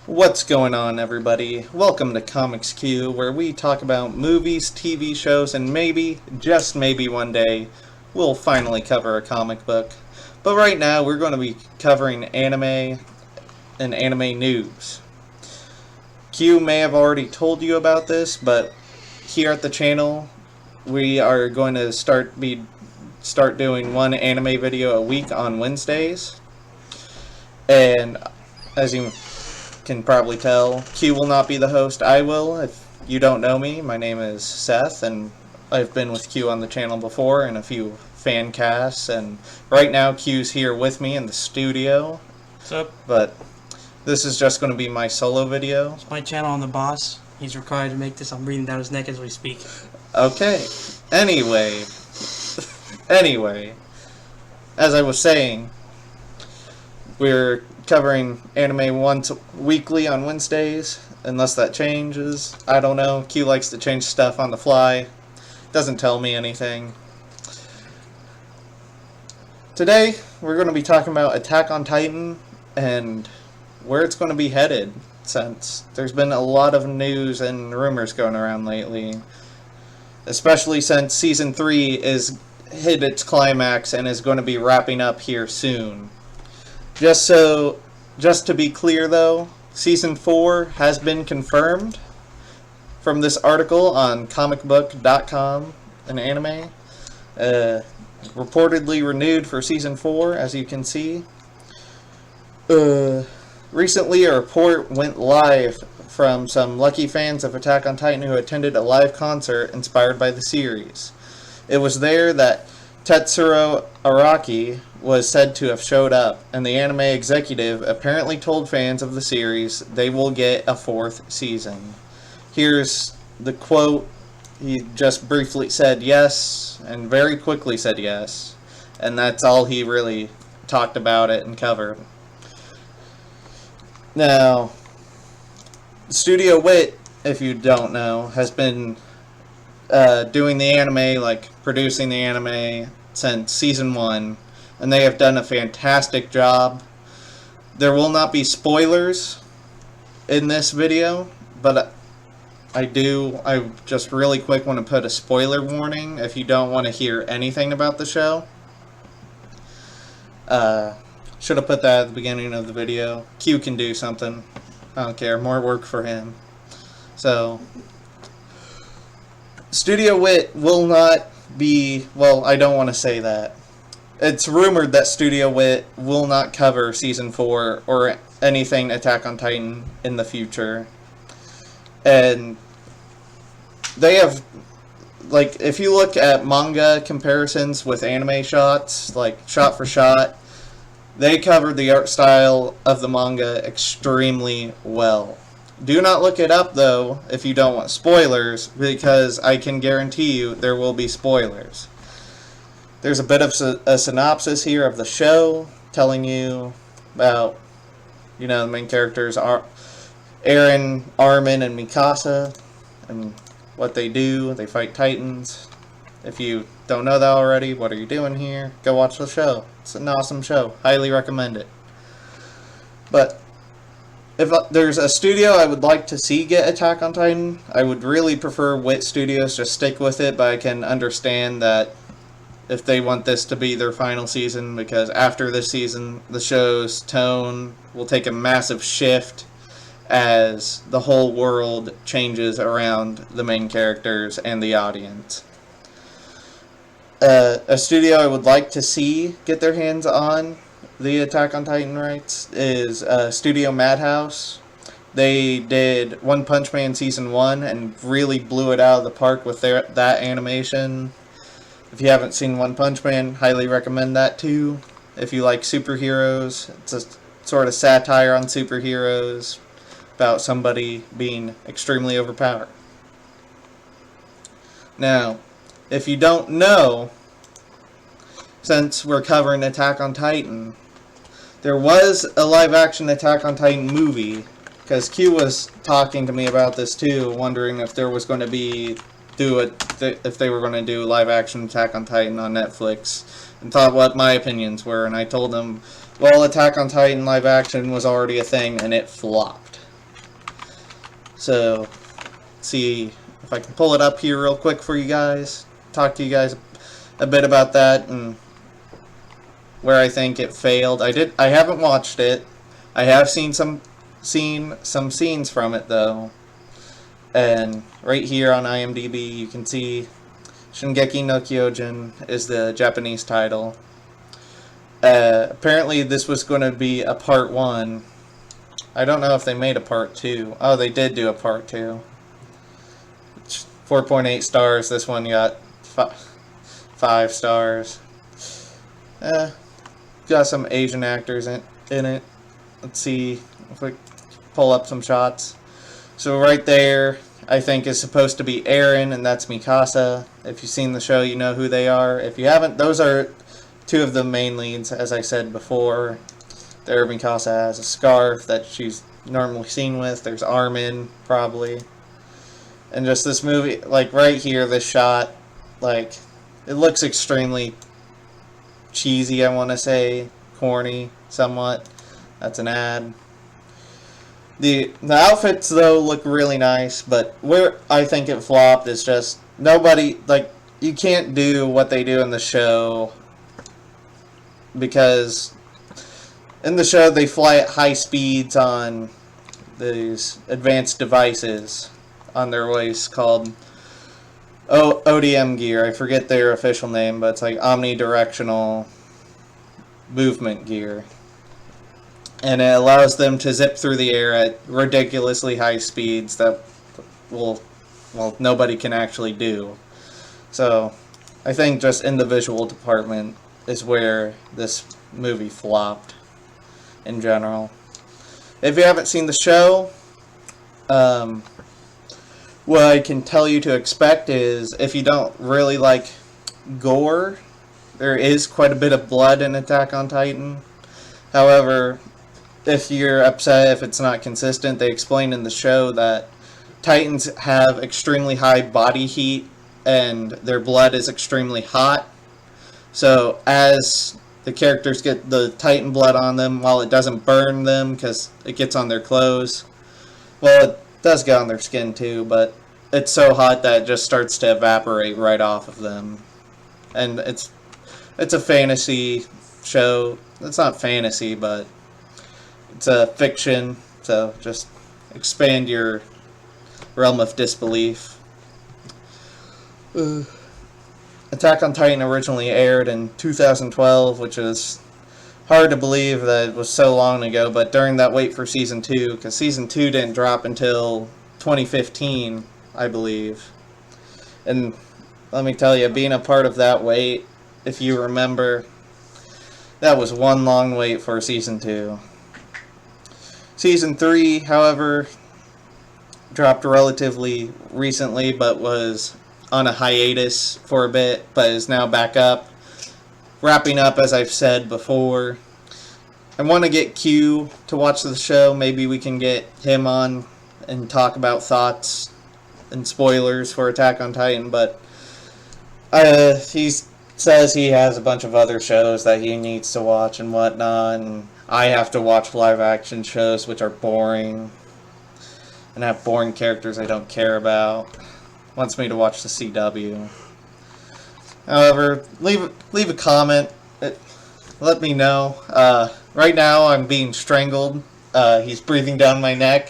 What's going on, everybody? Welcome to Comics Q, where we talk about movies, TV shows, and maybe, just maybe one day, we'll finally cover a comic book. But right now, we're going to be covering anime and anime news. Q may have already told you about this, but here at the channel, we are going to start doing one anime video a week on Wednesdays. And as you can probably tell, Q will not be the host. I will. If you don't know me, my name is Seth, and I've been with Q on the channel before in a few fan casts, and right now Q's here with me in the studio. What's up? But this is just going to be my solo video. It's my channel, I'm the boss. He's required to make this. I'm breathing down his neck as we speak. Okay. Anyway, as I was saying, we're covering anime once weekly on Wednesdays, unless that changes. I don't know. Q likes to change stuff on the fly. Doesn't tell me anything. Today, we're going to be talking about Attack on Titan and where it's going to be headed, since there's been a lot of news and rumors going around lately. Especially since Season 3 is hit its climax and is going to be wrapping up here soon. Just to be clear though, Season 4 has been confirmed from this article on comicbook.com, an anime. Reportedly renewed for Season 4, as you can see. Recently a report went live from some lucky fans of Attack on Titan who attended a live concert inspired by the series. It was there that Tetsuro Araki was said to have showed up, and the anime executive apparently told fans of the series they will get a 4th season. Here's the quote. He just briefly said yes, and very quickly said yes, and that's all he really talked about it and covered. Now, Studio Wit, if you don't know, has been doing the anime, like producing the anime since Season 1, and they have done a fantastic job. There will not be spoilers in this video, but I just really quick want to put a spoiler warning if you don't want to hear anything about the show. Should have put that at the beginning of the video. Q can do something. I don't care. More work for him. So, Studio Wit will not be... Well, I don't want to say that. It's rumored that Studio Wit will not cover Season 4 or anything Attack on Titan in the future. And they have... Like, if you look at manga comparisons with anime shots, like shot for shot, they covered the art style of the manga extremely well. Do not look it up, though, if you don't want spoilers, because I can guarantee you there will be spoilers. There's a bit of a synopsis here of the show, telling you about, the main characters are Eren, Armin, and Mikasa, and what they do. They fight Titans. If you don't know that already, what are you doing here? Go watch the show. It's an awesome show. Highly recommend it. But if there's a studio I would like to see get Attack on Titan, I would really prefer Wit Studios. Just stick with it, but I can understand that if they want this to be their final season, because after this season, the show's tone will take a massive shift as the whole world changes around the main characters and the audience. A studio I would like to see get their hands on the Attack on Titan rights is Studio Madhouse. They did One Punch Man Season 1 and really blew it out of the park with that animation. If you haven't seen One Punch Man, highly recommend that too. If you like superheroes, it's a sort of satire on superheroes about somebody being extremely overpowered. Now, if you don't know, since we're covering Attack on Titan, there was a live-action Attack on Titan movie, because Q was talking to me about this too, wondering if there was going to be if they were going to do live-action Attack on Titan on Netflix, and thought what my opinions were, and I told him, well, Attack on Titan live-action was already a thing, and it flopped. So, see if I can pull it up here real quick for you guys. Talk to you guys a bit about that and where I think it failed. I haven't watched it. I have seen some scenes from it though. And right here on IMDb you can see Shingeki no Kyojin is the Japanese title. Apparently this was going to be a part 1. I don't know if they made a part 2. Oh, they did do a part 2. 4.8 stars. This one got 5 stars. Got some Asian actors in it. Let's see if we pull up some shots. So right there, I think is supposed to be Eren, and that's Mikasa. If you've seen the show, you know who they are. If you haven't, those are 2 of the main leads, as I said before. There, Mikasa has a scarf that she's normally seen with. There's Armin, probably. And just this movie, like right here, this shot, like, it looks extremely cheesy, I want to say. Corny, somewhat. That's an ad. The outfits, though, look really nice, but where I think it flopped is just nobody, like, you can't do what they do in the show because in the show they fly at high speeds on these advanced devices on their waist called ODM gear. I forget their official name, but it's like omnidirectional movement gear. And it allows them to zip through the air at ridiculously high speeds that nobody can actually do. So I think just in the visual department is where this movie flopped in general. If you haven't seen the show, what I can tell you to expect is if you don't really like gore, there is quite a bit of blood in Attack on Titan. However, if you're upset if it's not consistent, they explain in the show that Titans have extremely high body heat and their blood is extremely hot. So as the characters get the Titan blood on them, while it doesn't burn them because it gets on their clothes, well, it does get on their skin too, but it's so hot that it just starts to evaporate right off of them. And it's a fantasy show. It's not fantasy, but it's a fiction, so just expand your realm of disbelief. Attack on Titan originally aired in 2012, which is hard to believe that it was so long ago, but during that wait for Season 2, because Season 2 didn't drop until 2015, I believe. And let me tell you, being a part of that wait, if you remember, that was one long wait for Season 2. Season 3, however, dropped relatively recently, but was on a hiatus for a bit, but is now back up. Wrapping up, as I've said before. I want to get Q to watch the show. Maybe we can get him on and talk about thoughts and spoilers for Attack on Titan, but he says he has a bunch of other shows that he needs to watch and whatnot, and I have to watch live action shows which are boring and have boring characters I don't care about. Wants me to watch the CW. However, leave a comment. Let me know. Right now I'm being strangled. He's breathing down my neck.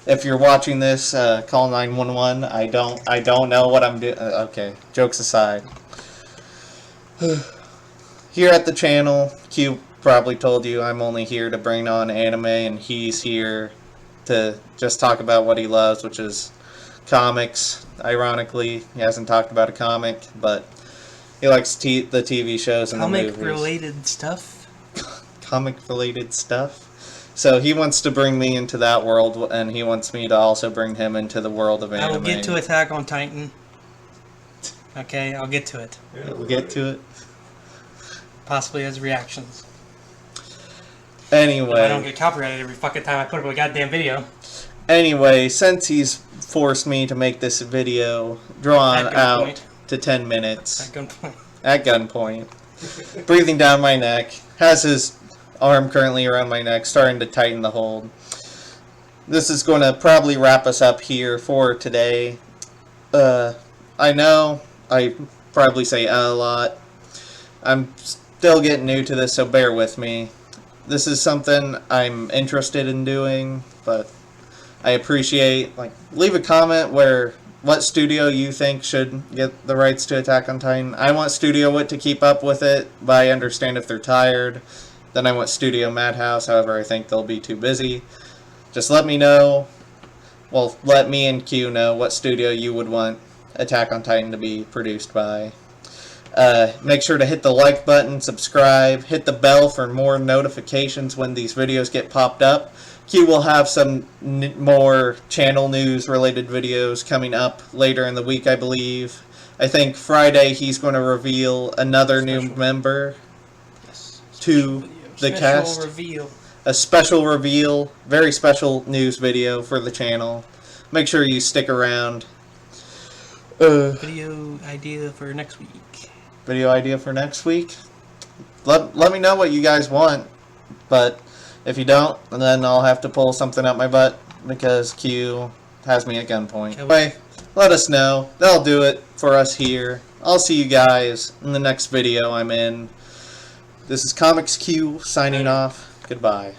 If you're watching this, call 911. I don't know what I'm doing. Okay, jokes aside. Here at the channel, Q probably told you I'm only here to bring on anime, and he's here to just talk about what he loves, which is comics. Ironically, he hasn't talked about a comic, but he likes the TV shows and the movies. Comic-related stuff? Comic-related stuff? So he wants to bring me into that world, and he wants me to also bring him into the world of anime. I will get to Attack on Titan. Okay, I'll get to it. We'll get to it. Possibly as reactions. Anyway. If I don't get copyrighted every fucking time I put up a goddamn video. Anyway, since he's forced me to make this video drawn out to 10 minutes. At gunpoint. At gunpoint. Breathing down my neck. Has his arm currently around my neck, starting to tighten the hold. this is going to probably wrap us up here for today. I know I probably say a lot. I'm still getting new to this, so bear with me. This is something I'm interested in doing, but I appreciate, leave a comment what studio you think should get the rights to Attack on Titan. I want Studio Wit to keep up with it, but I understand if they're tired. Then I want Studio Madhouse, however I think they'll be too busy. Just let me know, let me and Q know what studio you would want Attack on Titan to be produced by. Make sure to hit the like button, subscribe, hit the bell for more notifications when these videos get popped up. Q will have some more channel news related videos coming up later in the week, I believe. I think Friday he's going to reveal another new member to the cast. Reveal. A special reveal, very special news video for the channel. Make sure you stick around. Video idea for next week. Video idea for next week? Let me know what you guys want, but if you don't, then I'll have to pull something out my butt because Q has me at gunpoint. Anyway, let us know. That'll do it for us here. I'll see you guys in the next video I'm in. This is Comics Q signing off. Goodbye.